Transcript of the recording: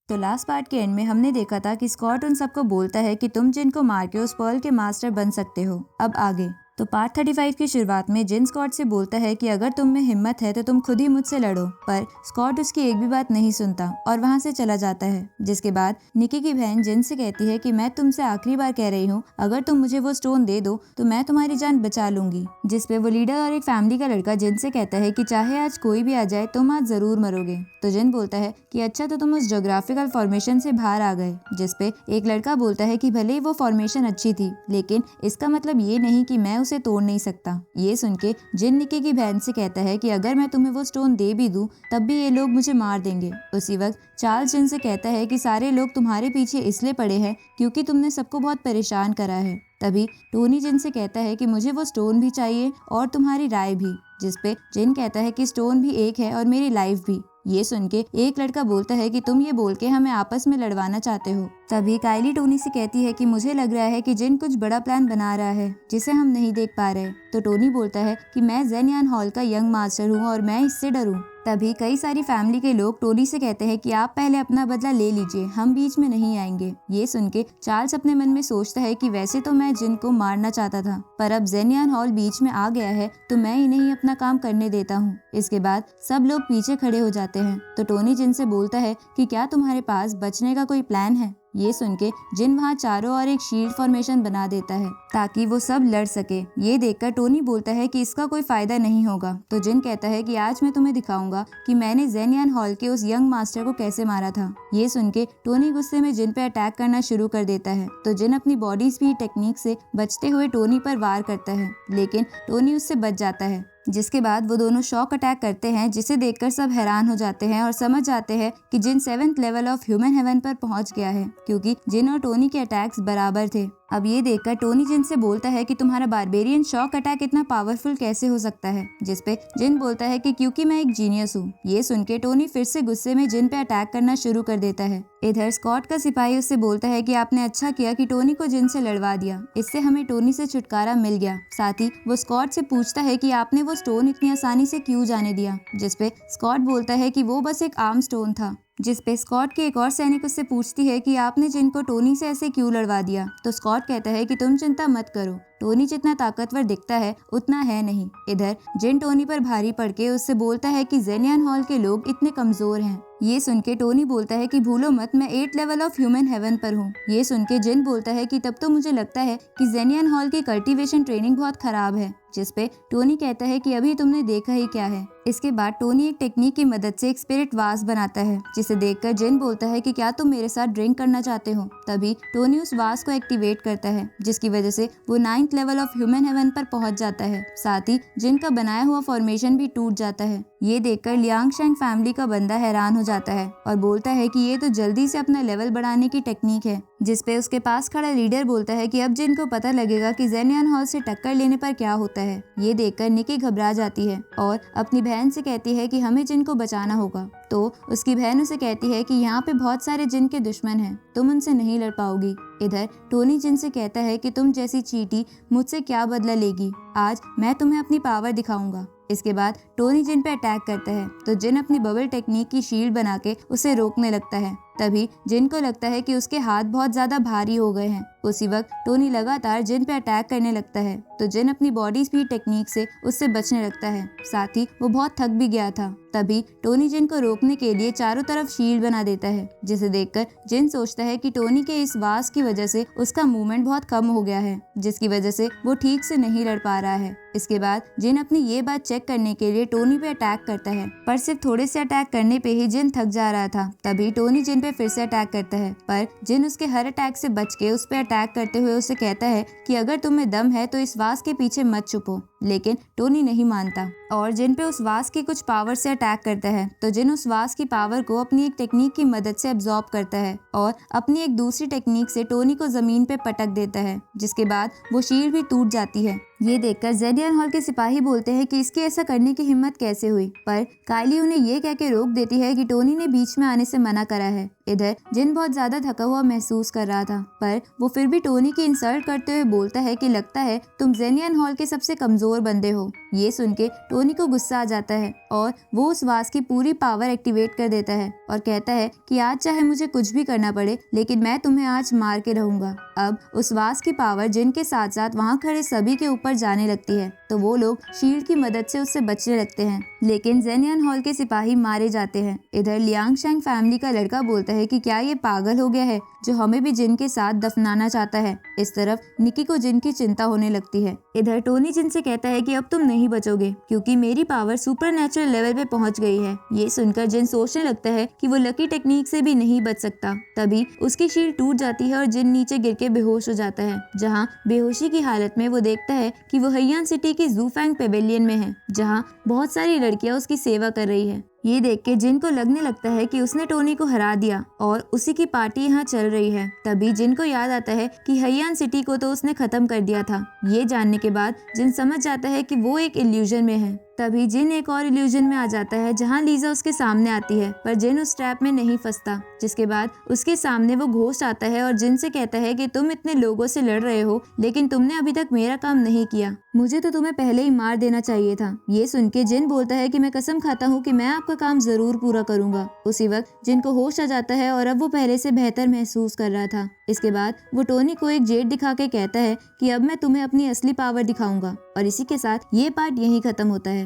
तो last part के and में हमने देखा था कि स्कॉट उन सबको बोलता है कि तुम जिन को मार के उस पर्ल के मास्टर बन सकते हो। अब आगे तो पार्ट 35 की शुरुआत में जिन स्कॉट से बोलता है कि अगर तुम में हिम्मत है तो तुम खुद ही मुझसे लड़ो, पर स्कॉट उसकी एक भी बात नहीं सुनता और वहां से चला जाता है। जिसके बाद निकी की बहन जिन से कहती है कि मैं तुमसे आखिरी बार कह रही हूँ, अगर तुम मुझे वो स्टोन दे दो तो मैं तुम्हारी जान बचा लूंगी। जिसपे वो लीडर और एक फैमिली का लड़का जिन से कहता है कि चाहे आज कोई भी आ जाए तुम आज जरूर मरोगे। तो जिन बोलता है कि अच्छा तो तुम उस ज्योग्राफिकल फॉर्मेशन से बाहर आ गए। जिसपे एक लड़का बोलता है कि भले ही वो फॉर्मेशन अच्छी थी लेकिन इसका मतलब ये नहीं कि मैं उसे तोड़ नहीं सकता। ये सुन के जिन निकी की बहन से कहता है कि अगर मैं तुम्हें वो स्टोन दे भी दूं तब भी ये लोग मुझे मार देंगे। उसी वक्त चार्ल्स जिन से कहता है कि सारे लोग तुम्हारे पीछे इसलिए पड़े हैं क्योंकि तुमने सबको बहुत परेशान करा है। तभी टोनी जिन से कहता है कि मुझे वो स्टोन भी चाहिए और तुम्हारी राय भी। जिसपे जिन कहता है कि स्टोन भी एक है और मेरी लाइफ भी। ये सुन के एक लड़का बोलता है कि तुम ये बोल के हमें आपस में लड़वाना चाहते हो। तभी काइली टोनी से कहती है कि मुझे लग रहा है कि जिन कुछ बड़ा प्लान बना रहा है जिसे हम नहीं देख पा रहे। तो टोनी बोलता है कि मैं जेनियन हॉल का यंग मास्टर हूँ और मैं इससे डरूं। तभी कई सारी फैमिली के लोग टोनी से कहते हैं कि आप पहले अपना बदला ले लीजिए, हम बीच में नहीं आएंगे। ये सुन के चार्ल्स अपने मन में सोचता है कि वैसे तो मैं जिन को मारना चाहता था, पर अब जेनियन हॉल बीच में आ गया है तो मैं इन्हें ही अपना काम करने देता हूँ। इसके बाद सब लोग पीछे खड़े हो जाते हैं। तो टोनी जिन से बोलता है कि क्या तुम्हारे पास बचने का कोई प्लान है। ये सुन के जिन वहाँ चारों ओर एक शील्ड फॉर्मेशन बना देता है ताकि वो सब लड़ सके। ये देखकर टोनी बोलता है कि इसका कोई फायदा नहीं होगा। तो जिन कहता है कि आज मैं तुम्हें दिखाऊंगा कि मैंने जेनियन हॉल के उस यंग मास्टर को कैसे मारा था। ये सुन के टोनी गुस्से में जिन पे अटैक करना शुरू कर देता है। तो जिन अपनी बॉडी स्पीड टेक्निक से बचते हुए टोनी पर वार करता है लेकिन टोनी उससे बच जाता है। जिसके बाद वो दोनों शॉक अटैक करते हैं जिसे देखकर सब हैरान हो जाते हैं और समझ जाते हैं कि जिन 7th level of human heaven पर पहुंच गया है क्योंकि जिन और टोनी के अटैक्स बराबर थे। अब ये देखकर टोनी जिन से बोलता है कि तुम्हारा बारबेरियन शॉक अटैक इतना पावरफुल कैसे हो सकता है। जिसपे जिन बोलता है कि क्योंकि मैं एक जीनियस हूँ। ये सुन के टोनी फिर से गुस्से में जिन पे अटैक करना शुरू कर देता है। इधर स्कॉट का सिपाही उससे बोलता है कि आपने अच्छा किया कि टोनी को जिन से लड़वा दिया, इससे हमें टोनी से छुटकारा मिल गया। साथ ही वो स्कॉट से पूछता है कि आपने वो स्टोन इतनी आसानी से क्यों जाने दिया। जिसपे स्कॉट बोलता है कि वो बस एक आर्म स्टोन था। जिसपे स्कॉट की एक और सैनिक उससे पूछती है कि आपने जिन को टोनी से ऐसे क्यों लड़वा दिया। तो स्कॉट कहता है कि तुम चिंता मत करो, टोनी जितना ताकतवर दिखता है उतना है नहीं। इधर जिन टोनी पर भारी पड़ के उससे बोलता है कि जेनियन हॉल के लोग इतने कमजोर हैं। ये सुन के टोनी बोलता है कि भूलो मत मैं 8 लेवल ऑफ ह्यूमन हेवन पर हूँ। ये सुन के जिन बोलता है कि तब तो मुझे लगता है कि जेनियन हॉल की कल्टीवेशन ट्रेनिंग बहुत खराब है। जिसपे टोनी कहता है कि अभी तुमने देखा ही क्या है। इसके बाद टोनी एक टेक्निक की मदद से एक स्पिरिट वास बनाता है जिसे देखकर जिन बोलता है कि क्या तुम मेरे साथ ड्रिंक करना चाहते हो। तभी टोनी उस वास को एक्टिवेट करता है जिसकी वजह से वो 9th level of human heaven पर पहुंच जाता है। साथ ही जिन का बनाया हुआ फॉर्मेशन भी टूट जाता है। ये देखकर लियांग शेंग फैमिली का बंदा हैरान हो जाता है और बोलता है कि ये तो जल्दी से अपना लेवल बढ़ाने की टेक्निक है। जिसपे उसके पास खड़ा लीडर बोलता है कि अब जिनको पता लगेगा कि जेनियन हॉल से टक्कर लेने पर क्या होता है। ये देखकर निकी घबरा जाती है और अपनी बहन से कहती है कि हमें जिन को बचाना होगा। तो उसकी बहन उसे कहती है कि यहाँ पे बहुत सारे जिन के दुश्मन हैं, तुम उनसे नहीं लड़ पाओगी। इधर टोनी जिन से कहता है कि तुम जैसी चीटी मुझसे क्या बदला लेगी, आज मैं तुम्हें अपनी पावर दिखाऊंगा। इसके बाद टोनी जिन पे अटैक करता है तो जिन अपनी बबल टेक्निक की शील्ड बना के उसे रोकने लगता है। तभी जिन को लगता है कि उसके हाथ बहुत ज्यादा भारी हो गए हैं। उसी वक्त टोनी लगातार जिन पे अटैक करने लगता है तो जिन अपनी बॉडी स्पीड टेक्निक से उससे बचने लगता है। साथ ही वो बहुत थक भी गया था। तभी टोनी जिन को रोकने के लिए चारों तरफ शील्ड बना देता है जिसे देखकर जिन सोचता है कि टोनी के इस वास की वजह से उसका मूवमेंट बहुत कम हो गया है जिसकी वजह से वो ठीक से नहीं लड़ पा रहा है। इसके बाद जिन अपनी ये बात चेक करने के लिए टोनी पे अटैक करता है पर सिर्फ थोड़े से अटैक करने पे ही जिन थक जा रहा था। तभी टोनी जिन पे फिर से अटैक करता है पर जिन उसके हर अटैक से बच के उस पे अटैक करते हुए उसे कहता है कि अगर तुम्हें दम है तो इस वास के पीछे मत छुपो। लेकिन टोनी नहीं मानता और जिन पे उस वास की कुछ पावर से अटैक करता है तो जिन उस वास की पावर को अपनी एक टेक्निक की मदद से एब्जॉर्ब करता है और अपनी एक दूसरी टेक्निक से टोनी को जमीन पे पटक देता है जिसके बाद वो शील्ड भी टूट जाती है। ये देखकर जेनियन हॉल के सिपाही बोलते हैं कि इसके ऐसा करने की हिम्मत कैसे हुई, पर काइली उन्हें ये कह के रोक देती है कि टोनी ने बीच में आने से मना करा है। इधर जिन बहुत ज्यादा थका हुआ महसूस कर रहा था पर वो फिर भी टोनी की इंसल्ट करते हुए बोलता है कि लगता है तुम जेनियन हॉल के सबसे कमजोर कमजोर बंदे हो। ये सुन के टोनी को गुस्सा आ जाता है और वो उस वास की पूरी पावर एक्टिवेट कर देता है और कहता है कि आज चाहे मुझे कुछ भी करना पड़े, लेकिन मैं तुम्हें आज मार के रहूंगा। अब उस वास की पावर जिन के साथ साथ वहाँ खड़े सभी के ऊपर जाने लगती है, तो वो लोग शील्ड की मदद से उससे बचने लगते हैं, लेकिन जेनियन हॉल के सिपाही मारे जाते हैं। इधर लियांग शैंग फैमिली का लड़का बोलता है कि क्या ये पागल हो गया है जो हमें भी जिन के साथ दफनाना चाहता है। इस तरफ निकी को जिन की चिंता होने लगती है। इधर टोनी जिन से कहता है कि अब तुम नहीं बचोगे क्योंकि मेरी पावर सुपर नेचुरल लेवल पे पहुंच गई है। ये सुनकर जिन सोचने लगता है कि वो लकी टेक्निक से भी नहीं बच सकता। तभी उसकी शील्ड टूट जाती है और जिन नीचे गिर के बेहोश हो जाता है, जहाँ बेहोशी की हालत में वो देखता है कि वो हैयान सिटी की ज़ूफैंग पेवेलियन में है, जहाँ बहुत सारी लड़कियां उसकी सेवा कर रही है। ये देख के जिन को लगने लगता है कि उसने टोनी को हरा दिया और उसी की पार्टी यहाँ चल रही है। तभी जिन को याद आता है कि हैयान सिटी को तो उसने खत्म कर दिया था। ये जानने के बाद जिन समझ जाता है कि वो एक इल्यूजन में है। तभी जिन एक और इल्यूजन में आ जाता है जहाँ लीजा उसके सामने आती है, पर जिन उस ट्रैप में नहीं फंसता। जिसके बाद उसके सामने वो घोस्ट आता है और जिन से कहता है कि तुम इतने लोगों से लड़ रहे हो, लेकिन तुमने अभी तक मेरा काम नहीं किया, मुझे तो तुम्हें पहले ही मार देना चाहिए था। ये सुन के जिन बोलता है कि मैं कसम खाता हूँ कि मैं आपका काम जरूर पूरा करूंगा। उसी वक्त जिन को होश आ जाता है और अब वो पहले से बेहतर महसूस कर रहा था। इसके बाद वो टोनी को एक जेट दिखा के कहता है कि अब मैं तुम्हें अपनी असली पावर दिखाऊंगा। और इसी के साथ ये पार्ट यहीं खत्म होता है।